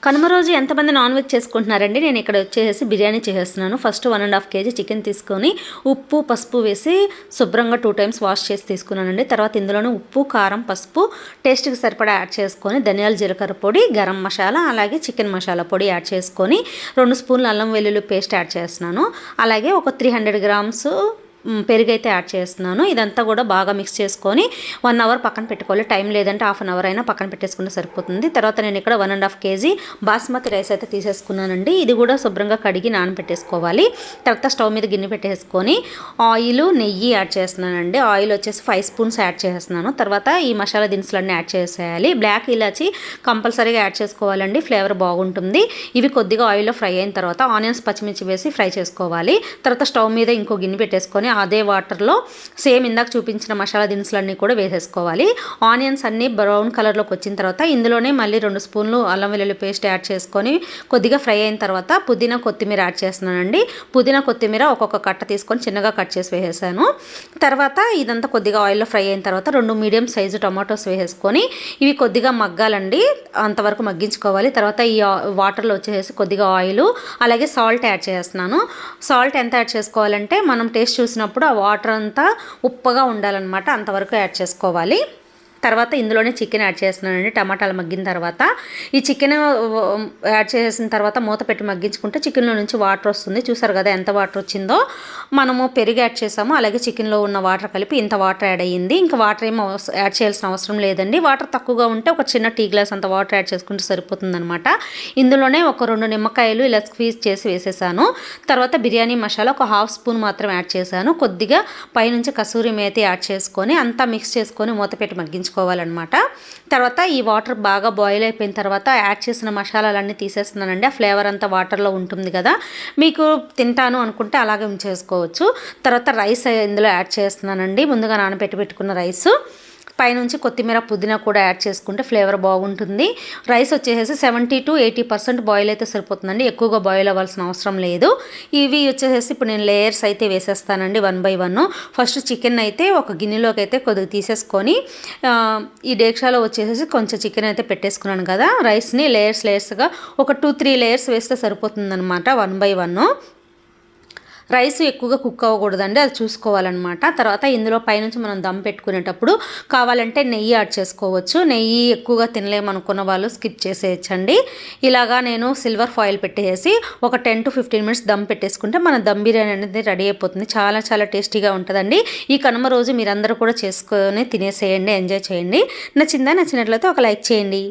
కనుమ రోజు ఎంతమంది non veg చేసుకుంటున్నారండి? నేను ఇక్కడ వచ్చేసి బిర్యానీ చేసేస్తున్నాను. ఫస్ట్ 1.5 kg చికెన్ తీసుకొని ఉప్పు పసుపు వేసి శుభ్రంగా 2 times వాష్ చేసి తీసుకున్నానండి. తర్వాత ఇందులోనే ఉప్పు కారం పసుపు టేస్ట్కి సరిపడా యాడ్ చేసుకొని ధనియాల జీలకర్ర పొడి గరం మసాలా అలాగే చికెన్ మసాలా పొడి యాడ్ చేసుకొని 2 స్పూన్లు అల్లం వెల్లుల్లి పేస్ట్ యాడ్ చేస్తున్నాను. అలాగే ఒక 300 grams పెరుగైతే యాడ్ చేస్తున్నాను. ఇదంతా కూడా బాగా మిక్స్ చేసుకొని 1 hour పక్కన పెట్టుకోవాలి. టైం లేదంటే 1/2 hour అయినా పక్కన పెట్టేసుకుంటే సరిపోతుంది. తర్వాత నేను ఇక్కడ 1.5 kg బాస్మతి రైస్ అయితే తీసేసుకున్నానండి. ఇది కూడా శుభ్రంగా కడిగి నానబెట్టేసుకోవాలి. తర్వాత స్టవ్ మీద గిన్నె పెట్టేసుకొని ఆయిల్ నెయ్యి యాడ్ చేస్తున్నానండి. ఆయిల్ వచ్చేసి 5 spoons యాడ్ చేస్తున్నాను. తర్వాత ఈ మసాలా దినుసులన్నీ యాడ్ చేసేయాలి. బ్లాక్ ఇలాచి కంపల్సరీగా యాడ్ చేసుకోవాలండి, ఫ్లేవర్ బాగుంటుంది. ఇవి కొద్దిగా ఆయిల్లో ఫ్రై అయిన తర్వాత ఆనియన్స్ పచ్చిమిర్చి వేసి ఫ్రై చేసుకోవాలి. తర్వాత స్టవ్ మీద ఇంకో గిన్నె పెట్టేసుకొని అదే వాటర్లో సేమ్ ఇందాక చూపించిన మసాలా దినుసులన్నీ కూడా వేసేసుకోవాలి. ఆనియన్స్ అన్నీ బ్రౌన్ కలర్లోకి వచ్చిన తర్వాత ఇందులోనే మళ్ళీ 2 స్పూన్లు అల్లం వెల్లుల్లి పేస్ట్ యాడ్ చేసుకొని కొద్దిగా ఫ్రై అయిన తర్వాత పుదీనా కొత్తిమీర యాడ్ చేస్తున్నానండి. పుదీనా కొత్తిమీర ఒక్కొక్క కట్ట తీసుకొని చిన్నగా కట్ చేసి వేసేసాను. తర్వాత ఇదంతా కొద్దిగా ఆయిల్లో ఫ్రై అయిన తర్వాత 2 మీడియం సైజు టమాటోస్ వేసేసుకొని ఇవి కొద్దిగా మగ్గాలండి, అంతవరకు మగ్గించుకోవాలి. తర్వాత ఈ వాటర్లో వచ్చేసి కొద్దిగా ఆయిల్ అలాగే సాల్ట్ యాడ్ చేస్తున్నాను. సాల్ట్ ఎంత యాడ్ చేసుకోవాలంటే మనం టేస్ట్ చూసినప్పుడు ఆ వాటర్ అంతా ఉప్పగా ఉండాలన్నమాట, అంతవరకు యాడ్ చేసుకోవాలి. తర్వాత ఇందులోనే చికెన్ యాడ్ చేస్తున్నానండి. టమాటాలు మగ్గిన తర్వాత ఈ చికెన్ యాడ్ చేసిన తర్వాత మూత పెట్టి మగ్గించుకుంటే చికెన్లో నుంచి వాటర్ వస్తుంది. చూసారు కదా ఎంత వాటర్ వచ్చిందో. మనము పెరుగు యాడ్ చేసాము, అలాగే చికెన్లో ఉన్న వాటర్ కలిపి ఇంత వాటర్ యాడ్ అయ్యింది. ఇంకా వాటర్ ఏమో యాడ్ చేయాల్సిన అవసరం లేదండి. వాటర్ తక్కువగా ఉంటే ఒక చిన్న టీ గ్లాస్ అంత వాటర్ యాడ్ చేసుకుంటే సరిపోతుందనమాట. ఇందులోనే ఒక 2 నిమ్మకాయలు ఇలా స్క్వీజ్ చేసి వేసేసాను. తర్వాత బిర్యానీ మసాలా ఒక 1/2 spoon మాత్రం యాడ్ చేశాను. కొద్దిగా పైనుంచి కసూరి మేతి యాడ్ చేసుకొని అంతా మిక్స్ చేసుకొని మూత పెట్టి మగ్గించుకోవాలన్నమాట. తర్వాత ఈ వాటర్ బాగా బాయిల్ అయిపోయిన తర్వాత యాడ్ చేసిన మసాలాలన్నీ తీసేస్తున్నానండి. ఆ ఫ్లేవర్ అంతా వాటర్లో ఉంటుంది కదా, మీకు తింటాను అనుకుంటే అలాగే ఉంచేసుకోవచ్చు. తర్వాత రైస్ ఇందులో యాడ్ చేస్తున్నానండి. ముందుగా నానబెట్టుకున్న రైస్ పైనుంచి కొత్తిమీర పుదీనా కూడా యాడ్ చేసుకుంటే ఫ్లేవర్ బాగుంటుంది. రైస్ వచ్చేసి 70 to 80% బాయిల్ అయితే సరిపోతుందండి, ఎక్కువగా బాయిల్ అవ్వాల్సిన అవసరం లేదు. ఇవి వచ్చేసి ఇప్పుడు నేను లేయర్స్ అయితే వేసేస్తానండి 1 by 1. ఫస్ట్ చికెన్ అయితే ఒక గిన్నెలోకి అయితే కొద్దిగా తీసేసుకొని ఈ డేక్షాలో వచ్చేసి కొంచెం చికెన్ అయితే పెట్టేసుకున్నాను కదా, రైస్ని లేయర్స్గా ఒక 2-3 లేయర్స్ వేస్తే సరిపోతుందన్నమాట 1 by 1. రైస్ ఎక్కువగా కుక్ అవ్వకూడదండి, అది చూసుకోవాలన్నమాట. తర్వాత ఇందులో పైనుంచి మనం దమ్ పెట్టుకునేటప్పుడు కావాలంటే నెయ్యి యాడ్ చేసుకోవచ్చు. నెయ్యి ఎక్కువగా తినలేమనుకున్న వాళ్ళు స్కిప్ చేసేయచ్చండి. ఇలాగా నేను సిల్వర్ ఫాయిల్ పెట్టేసి ఒక 10 to 15 minutes దమ్ పెట్టేసుకుంటే మన దమ్ బిర్యానీ అనేది రెడీ అయిపోతుంది. చాలా చాలా టేస్టీగా ఉంటుందండి. ఈ కనుమ రోజు మీరందరూ కూడా చేసుకొని తినేసేయండి, ఎంజాయ్ చేయండి. నచ్చిందా? నచ్చినట్లయితే ఒక లైక్ చేయండి.